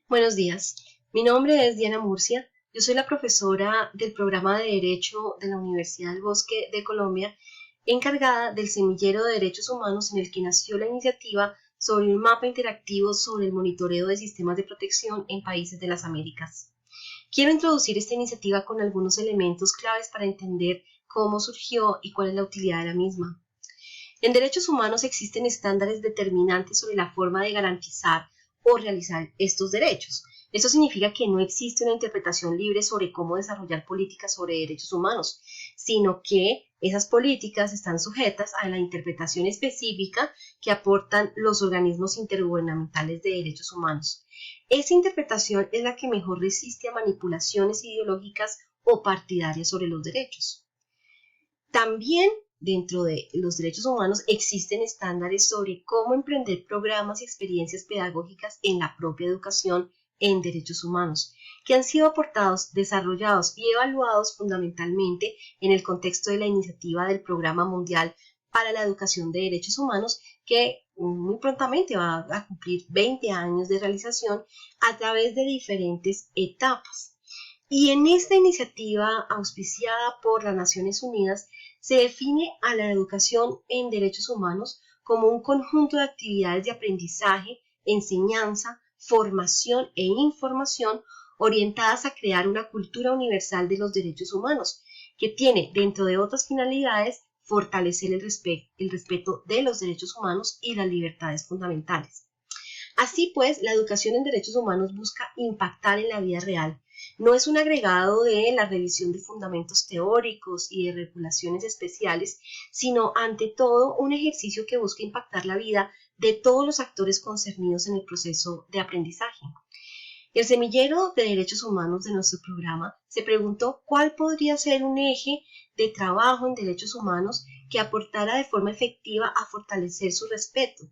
Buenos días, mi nombre es Diana Murcia, yo soy la profesora del programa de Derecho de la Universidad del Bosque de Colombia, encargada del semillero de derechos humanos en el que nació la iniciativa sobre un mapa interactivo sobre el monitoreo de sistemas de protección en países de las Américas. Quiero introducir esta iniciativa con algunos elementos claves para entender cómo surgió y cuál es la utilidad de la misma. En derechos humanos existen estándares determinantes sobre la forma de garantizar o realizar estos derechos. Esto significa que no existe una interpretación libre sobre cómo desarrollar políticas sobre derechos humanos, sino que esas políticas están sujetas a la interpretación específica que aportan los organismos intergubernamentales de derechos humanos. Esa interpretación es la que mejor resiste a manipulaciones ideológicas o partidarias sobre los derechos. También dentro de los derechos humanos existen estándares sobre cómo emprender programas y experiencias pedagógicas en la propia educación en derechos humanos, que han sido aportados, desarrollados y evaluados fundamentalmente en el contexto de la iniciativa del Programa Mundial para la Educación de Derechos Humanos, que muy prontamente va a cumplir 20 años de realización a través de diferentes etapas. Y en esta iniciativa auspiciada por las Naciones Unidas se define a la educación en derechos humanos como un conjunto de actividades de aprendizaje, enseñanza, formación e información orientadas a crear una cultura universal de los derechos humanos, que tiene, dentro de otras finalidades, fortalecer el respeto de los derechos humanos y las libertades fundamentales. Así pues, la educación en derechos humanos busca impactar en la vida real. No es un agregado de la revisión de fundamentos teóricos y de regulaciones especiales, sino ante todo un ejercicio que busca impactar la vida de todos los actores concernidos en el proceso de aprendizaje. El semillero de derechos humanos de nuestro programa se preguntó cuál podría ser un eje de trabajo en derechos humanos que aportara de forma efectiva a fortalecer su respeto,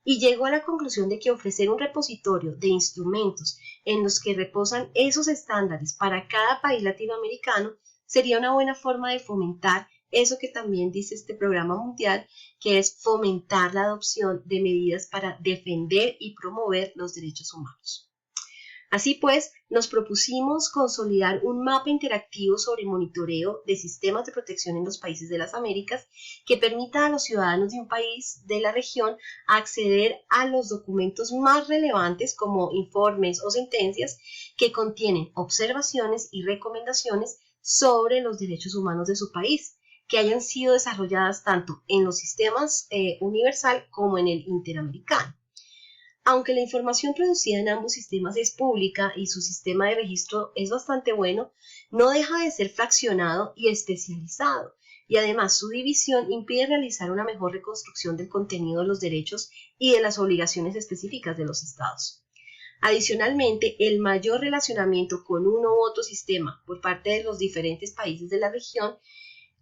y llegó a la conclusión de que ofrecer un repositorio de instrumentos en los que reposan esos estándares para cada país latinoamericano sería una buena forma de fomentar eso que también dice este programa mundial, que es fomentar la adopción de medidas para defender y promover los derechos humanos. Así pues, nos propusimos consolidar un mapa interactivo sobre monitoreo de sistemas de protección en los países de las Américas que permita a los ciudadanos de un país de la región acceder a los documentos más relevantes como informes o sentencias que contienen observaciones y recomendaciones sobre los derechos humanos de su país, que hayan sido desarrolladas tanto en los sistemas universal como en el interamericano. Aunque la información producida en ambos sistemas es pública y su sistema de registro es bastante bueno, no deja de ser fraccionado y especializado, y además su división impide realizar una mejor reconstrucción del contenido de los derechos y de las obligaciones específicas de los estados. Adicionalmente, el mayor relacionamiento con uno u otro sistema por parte de los diferentes países de la región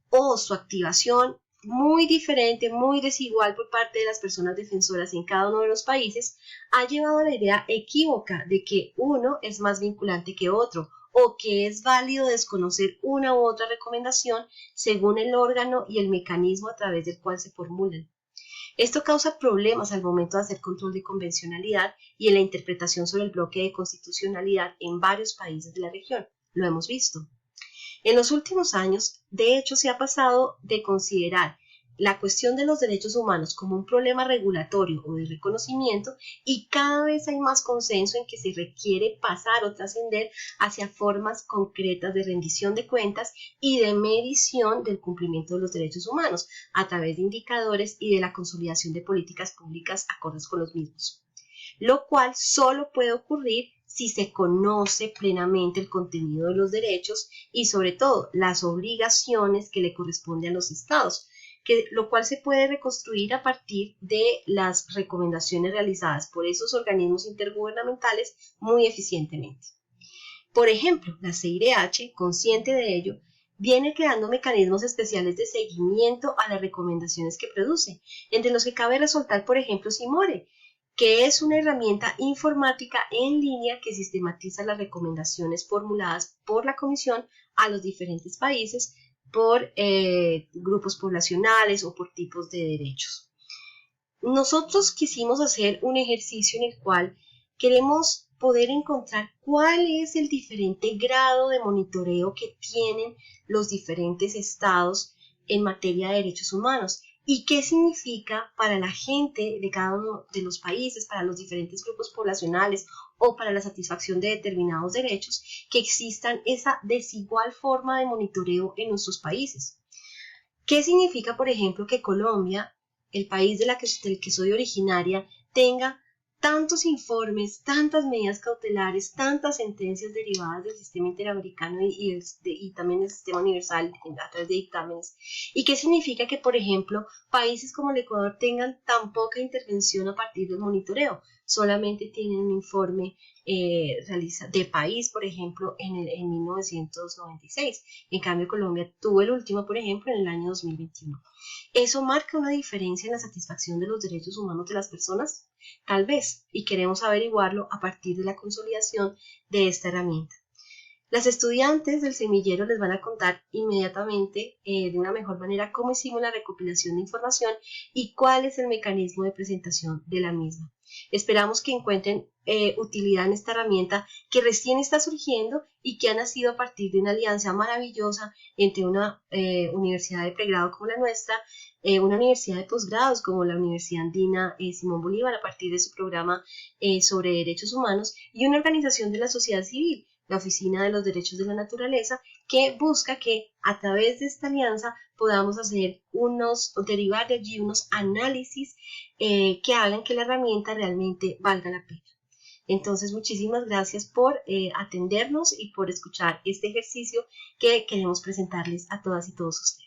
o su activación muy diferente, muy desigual por parte de las personas defensoras en cada uno de los países, ha llevado a la idea equívoca de que uno es más vinculante que otro o que es válido desconocer una u otra recomendación según el órgano y el mecanismo a través del cual se formulan. Esto causa problemas al momento de hacer control de convencionalidad y en la interpretación sobre el bloque de constitucionalidad en varios países de la región. Lo hemos visto. En los últimos años, de hecho, se ha pasado de considerar la cuestión de los derechos humanos como un problema regulatorio o de reconocimiento y cada vez hay más consenso en que se requiere pasar o trascender hacia formas concretas de rendición de cuentas y de medición del cumplimiento de los derechos humanos a través de indicadores y de la consolidación de políticas públicas acordes con los mismos, lo cual solo puede ocurrir si se conoce plenamente el contenido de los derechos y sobre todo las obligaciones que le corresponden a los estados, lo cual se puede reconstruir a partir de las recomendaciones realizadas por esos organismos intergubernamentales muy eficientemente. Por ejemplo, la CIDH, consciente de ello, viene creando mecanismos especiales de seguimiento a las recomendaciones que produce, entre los que cabe resaltar, por ejemplo, CIMORE, que es una herramienta informática en línea que sistematiza las recomendaciones formuladas por la Comisión a los diferentes países por grupos poblacionales o por tipos de derechos. Nosotros quisimos hacer un ejercicio en el cual queremos poder encontrar cuál es el diferente grado de monitoreo que tienen los diferentes estados en materia de derechos humanos y qué significa para la gente de cada uno de los países, para los diferentes grupos poblacionales o para la satisfacción de determinados derechos, que existan esa desigual forma de monitoreo en nuestros países. ¿Qué significa, por ejemplo, que Colombia, el país del que soy originaria, tenga tantos informes, tantas medidas cautelares, tantas sentencias derivadas del sistema interamericano y también del sistema universal a través de dictámenes? ¿Y qué significa que, por ejemplo, países como el Ecuador tengan tan poca intervención a partir del monitoreo? Solamente tienen un informe de país, por ejemplo, en 1996. En cambio, Colombia tuvo el último, por ejemplo, en el año 2021. ¿Eso marca una diferencia en la satisfacción de los derechos humanos de las personas? Tal vez, y queremos averiguarlo a partir de la consolidación de esta herramienta. Las estudiantes del semillero les van a contar inmediatamente de una mejor manera cómo hicimos la recopilación de información y cuál es el mecanismo de presentación de la misma. Esperamos que encuentren utilidad en esta herramienta que recién está surgiendo y que ha nacido a partir de una alianza maravillosa entre una universidad de pregrado como la nuestra, una universidad de posgrados como la Universidad Andina Simón Bolívar a partir de su programa sobre derechos humanos y una organización de la sociedad civil, la Oficina de los Derechos de la Naturaleza, que busca que a través de esta alianza podamos derivar de allí unos análisis que hagan que la herramienta realmente valga la pena. Entonces, muchísimas gracias por atendernos y por escuchar este ejercicio que queremos presentarles a todas y todos ustedes.